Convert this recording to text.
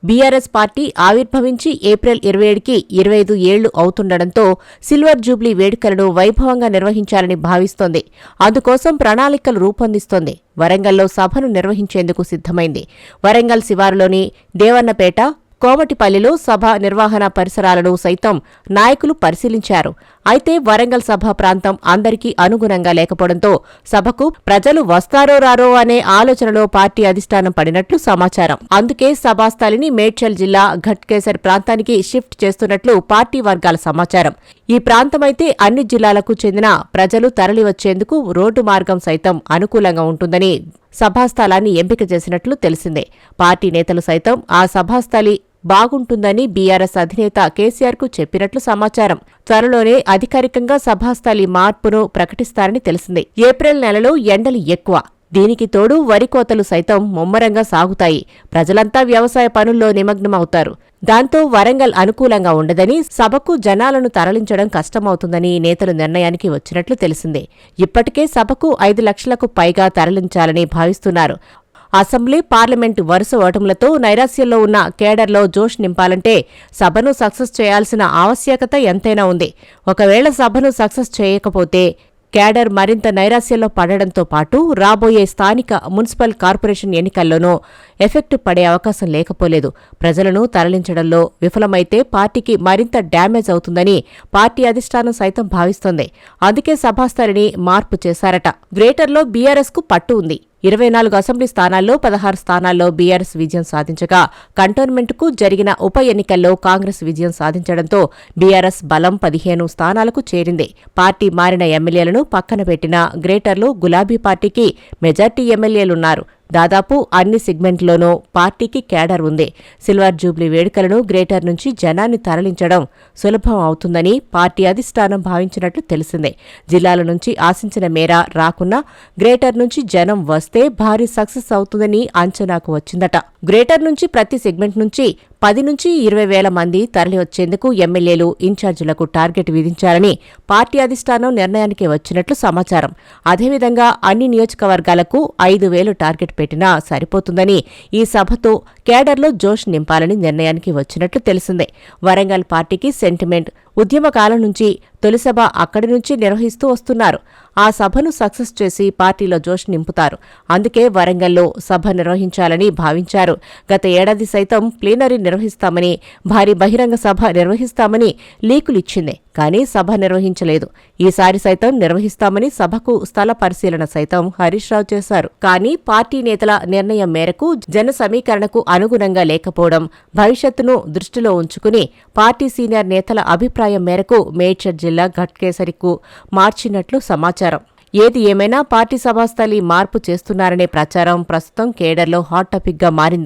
BRS party ఆవిర్భవించి April 27కి 25 ఏళ్లు అవుతుండటంతో silver Jubilee వేడుకలను వైభవంగా నిర్వహించాలని భావిస్తోంది. అందుకోసం ప్రణాళికలు రూపొందిస్తోంది. వరంగల్లో సభను నిర్వహించేందుకు సిద్ధమైంది. వరంగల్ శివారులోని దేవన్నపేట, కోమటిపల్లిలో సభ నిర్వహణ పరిసరాలను సైతం నాయకులు పరిశీలించారు. అయితే వరంగల్ సభ ప్రాంతం అందరికీ అనుగుణంగా లేకపోవడంతో సభకు ప్రజలు వస్తారో రారో అనే ఆలోచనలో పార్టీ అధిష్టానం పడినట్లు సమాచారం. అందుకే సభాస్థలిని మేడ్చల్ జిల్లా ఘట్కేసర్ ప్రాంతానికి షిఫ్ట్ చేస్తున్నట్లు పార్టీ వర్గాల సమాచారం. ఈ ప్రాంతమైతే అన్ని జిల్లాలకు చెందిన ప్రజలు తరలివచ్చేందుకు రోడ్డు మార్గం సైతం అనుకూలంగా ఉంటుందని సభాస్థలాన్ని ఎంపిక చేసినట్లు తెలిసిందే. పార్టీ నేతలు సైతం ఆ సభాస్థలి బాగుంటుందని బీఆర్ఎస్ అధినేత కేసీఆర్కు చెప్పినట్లు సమాచారం. త్వరలోనే అధికారికంగా సభాస్థలి మార్పును ప్రకటిస్తారని తెలిసింది. ఏప్రిల్ నెలలో ఎండలు ఎక్కువ. దీనికి తోడు వరి కోతలు సైతం ముమ్మరంగా సాగుతాయి. ప్రజలంతా వ్యవసాయ పనుల్లో నిమగ్నమవుతారు. దాంతో వరంగల్ అనుకూలంగా ఉండదని, సభకు జనాలను తరలించడం కష్టమవుతుందని నేతలు నిర్ణయానికి వచ్చినట్లు తెలిసిందే. ఇప్పటికే సభకు 5 లక్షలకు పైగా తరలించాలని భావిస్తున్నారు. అసెంబ్లీ, పార్లమెంటు వరుస ఓటములతో నైరాశ్యంలో ఉన్న కేడర్లో జోష్ నింపాలంటే సభను సక్సెస్ చేయాల్సిన ఆవశ్యకత ఎంతైనా ఉంది. ఒకవేళ సభను సక్సెస్ చేయకపోతే కేడర్ మరింత నైరాశ్యంలో పడడంతో పాటు రాబోయే స్థానిక మున్సిపల్ కార్పొరేషన్ ఎన్నికల్లోనూ ఎఫెక్ట్ పడే అవకాశం లేకపోలేదు. ప్రజలను తరలించడంలో విఫలమైతే పార్టీకి మరింత డ్యామేజ్ అవుతుందని పార్టీ అధిష్టానం సైతం భావిస్తోంది. అందుకే సభాస్థలిని మార్పు చేశారట. గ్రేటర్లో బీఆర్ఎస్కు పట్టు ఉంది. 24 అసెంబ్లీ స్థానాల్లో 16 స్థానాల్లో బీఆర్ఎస్ విజయం సాధించగా, కంటోన్మెంట్కు జరిగిన ఉప ఎన్నికల్లో కాంగ్రెస్ విజయం సాధించడంతో బీఆర్ఎస్ బలం 15 స్థానాలకు చేరింది. పార్టీ మారిన ఎమ్మెల్యేలను పక్కన పెట్టిన గ్రేటర్లో గులాబీ పార్టీకి మెజార్టీ ఎమ్మెల్యేలున్నారు. దాదాపు అన్ని సెగ్మెంట్లోనూ పార్టీకి కేడర్ ఉంది. సిల్వర్ జూబ్లీ వేడుకలను గ్రేటర్ నుంచి జనాన్ని తరలించడం సులభం అవుతుందని పార్టీ అధిష్టానం భావించినట్లు తెలిసిందే. జిల్లాల నుంచి ఆశించిన మేర రాకున్నా గ్రేటర్ నుంచి జనం వస్తే భారీ సక్సెస్ అవుతుందని అంచనాకు వచ్చిందట. గ్రేటర్ నుంచి ప్రతి సెగ్మెంట్ నుంచి 10 నుంచి 20 వేల మంది తరలివచ్చేందుకు ఎమ్మెల్యేలు, ఇన్ఛార్జీలకు టార్గెట్ విధించాలని పార్టీ అధిష్టానం నిర్ణయానికి వచ్చినట్లు సమాచారం. అదేవిధంగా అన్ని నియోజకవర్గాలకు 5,000 టార్గెట్ పెట్టినా సరిపోతుందని, ఈ సభతో కేడర్లో జోష్ నింపాలని నిర్ణయానికి వచ్చినట్లు తెలిసిందే. వరంగల్ పార్టీకి సెంటిమెంట్. ఉద్యమకాలం నుంచి తొలి సభ అక్కడి నుంచి నిర్వహిస్తూ వస్తున్నారు. ఆ సభను సక్సెస్ చేసి పార్టీలో జోష్ నింపుతారు. అందుకే వరంగల్లో సభ నిర్వహించాలని భావించారు. గత ఏడాది సైతం ప్లీనరీ నిర్వహిస్తామని, భారీ బహిరంగ సభ నిర్వహిస్తామని లీకులిచ్చింది. కానీ సభ నిర్వహించలేదు. ఈసారి సైతం నిర్వహిస్తామని సభకు స్థల పరిశీలన సైతం హరీష్ రావు చేశారు. కానీ పార్టీ నేతల నిర్ణయం మేరకు జన సమీకరణకు అనుగుణంగా లేకపోవడం, భవిష్యత్తును దృష్టిలో ఉంచుకుని పార్టీ సీనియర్ నేతల అభిప్రాయం మేరకు మేడ్చల్ జిల్లా ఘట్కేసర్కు మార్చినట్లు సమాచారం. ఏది ఏమైనా పార్టీ సభాస్థలి మార్పు చేస్తున్నారనే ప్రచారం ప్రస్తుతం కేడర్లో హాట్ టాపిక్గా మారింది.